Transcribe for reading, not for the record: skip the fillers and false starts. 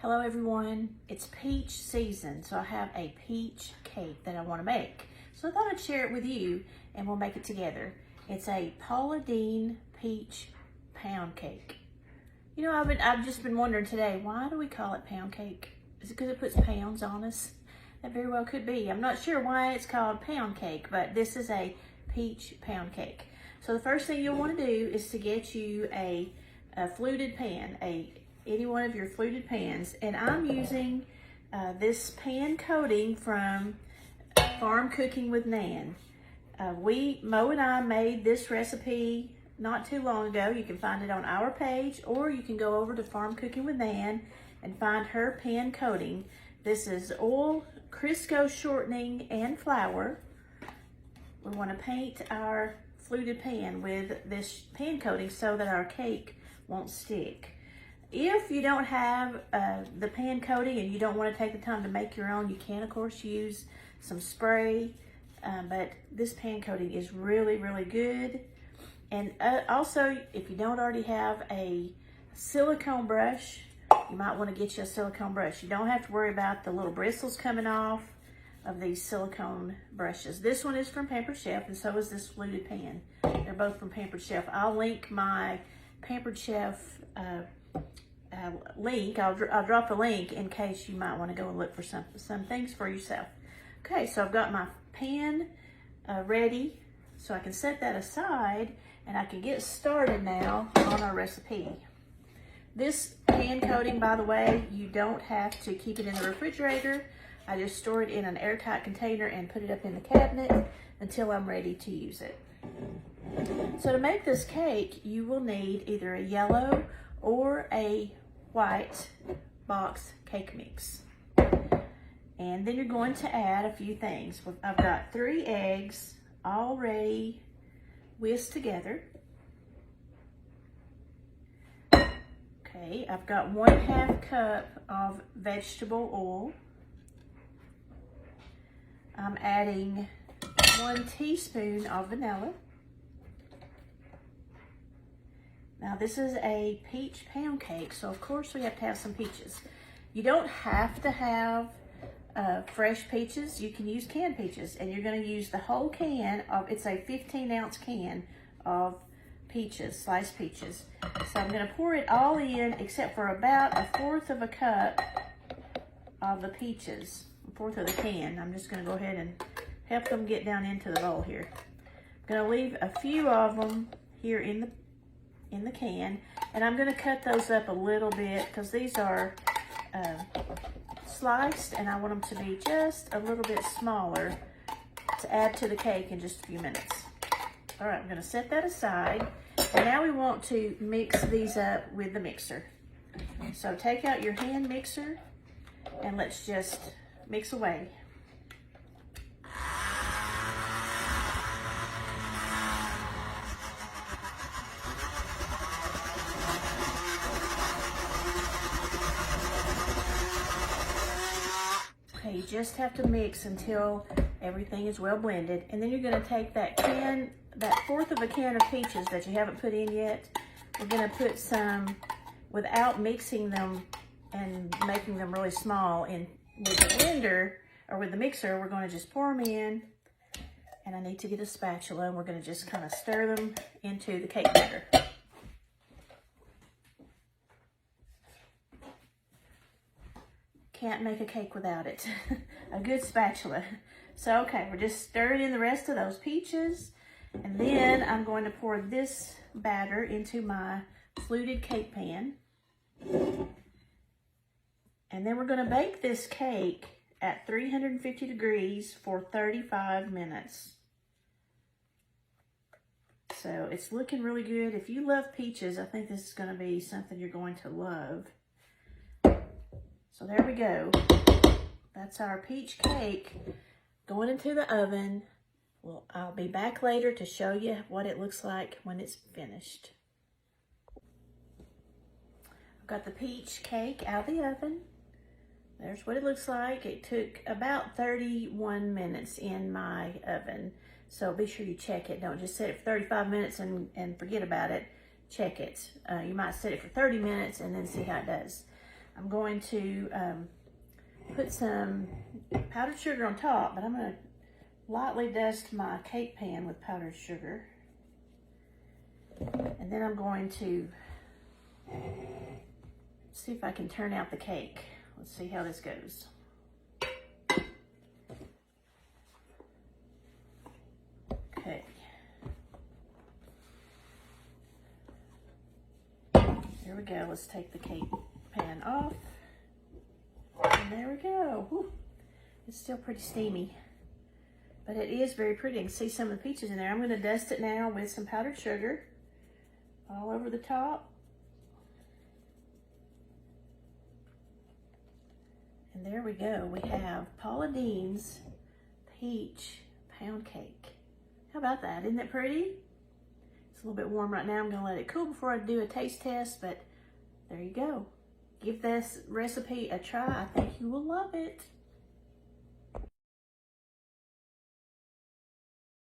Hello everyone, it's peach season, so I have a peach cake that I want to make. So I thought I'd share it with you and we'll make it together. It's a Paula peach pound cake. You know, I've just been wondering today, why do we call it pound cake? Is it because it puts pounds on us? That very well could be. I'm not sure why it's called pound cake, but this is a peach pound cake. So the first thing you'll want to do is to get you a fluted pan, any one of your fluted pans, and I'm using this pan coating from Farm Cooking with Nan. Mo and I made this recipe not too long ago. You can find it on our page, or you can go over to Farm Cooking with Nan and find her pan coating. This is oil, Crisco shortening, and flour. We want to paint our fluted pan with this pan coating so that our cake won't stick. If you don't have the pan coating and you don't want to take the time to make your own, you can of course use some spray, but this pan coating is really, really good. And also, if you don't already have a silicone brush, you might want to get you a silicone brush. You don't have to worry about the little bristles coming off of these silicone brushes. This one is from Pampered Chef, and so is this fluted pan. They're both from Pampered Chef. I'll link my Pampered Chef link. I'll drop a link in case you might want to go and look for some things for yourself. Okay, so I've got my pan ready, so I can set that aside and I can get started now on our recipe. This pan coating, by the way, you don't have to keep it in the refrigerator. I just store it in an airtight container and put it up in the cabinet until I'm ready to use it. So to make this cake, you will need either a yellow or a white box cake mix. And then you're going to add a few things. I've got 3 eggs already whisked together. Okay, I've got 1/2 cup of vegetable oil. I'm adding 1 teaspoon of vanilla. Now this is a peach pound cake, so of course we have to have some peaches. You don't have to have fresh peaches. You can use canned peaches, and you're going to use the whole can of, it's a 15-ounce can of peaches, sliced peaches. So I'm going to pour it all in except for about 1/4 of a cup of the peaches, 1/4 of the can. I'm just going to go ahead and help them get down into the bowl here. I'm going to leave a few of them here in the can, and I'm going to cut those up a little bit because these are sliced, and I want them to be just a little bit smaller to add to the cake in just a few minutes. All right, I'm going to set that aside, and now we want to mix these up with the mixer. So take out your hand mixer and let's just mix away. Okay, you just have to mix until everything is well blended, and then you're going to take that 1/4 of a can of peaches that you haven't put in yet. We're going to put some, without mixing them and making them really small, in with the blender or with the mixer. We're going to just pour them in, and I need to get a spatula, and we're going to just kind of stir them into the cake batter. Can't make a cake without it. A good spatula. So, okay, we're just stirring in the rest of those peaches, and then I'm going to pour this batter into my fluted cake pan. And then we're going to bake this cake at 350 degrees for 35 minutes. So it's looking really good. If you love peaches, I think this is going to be something you're going to love. So there we go. That's our peach cake going into the oven. Well, I'll be back later to show you what it looks like when it's finished. I've got the peach cake out of the oven. There's what it looks like. It took about 31 minutes in my oven. So be sure you check it. Don't just set it for 35 minutes and forget about it. Check it. You might set it for 30 minutes and then see how it does. I'm going to put some powdered sugar on top, but I'm going to lightly dust my cake pan with powdered sugar. And then I'm going to see if I can turn out the cake. Let's see how this goes. Okay. There we go. Let's take the cake pan off. And there we go. Whew. It's still pretty steamy, but it is very pretty. You can see some of the peaches in there. I'm going to dust it now with some powdered sugar all over the top. And there we go. We have Paula Deen's peach pound cake. How about that? Isn't that pretty? It's a little bit warm right now. I'm going to let it cool before I do a taste test, but there you go. Give this recipe a try. I think you will love it.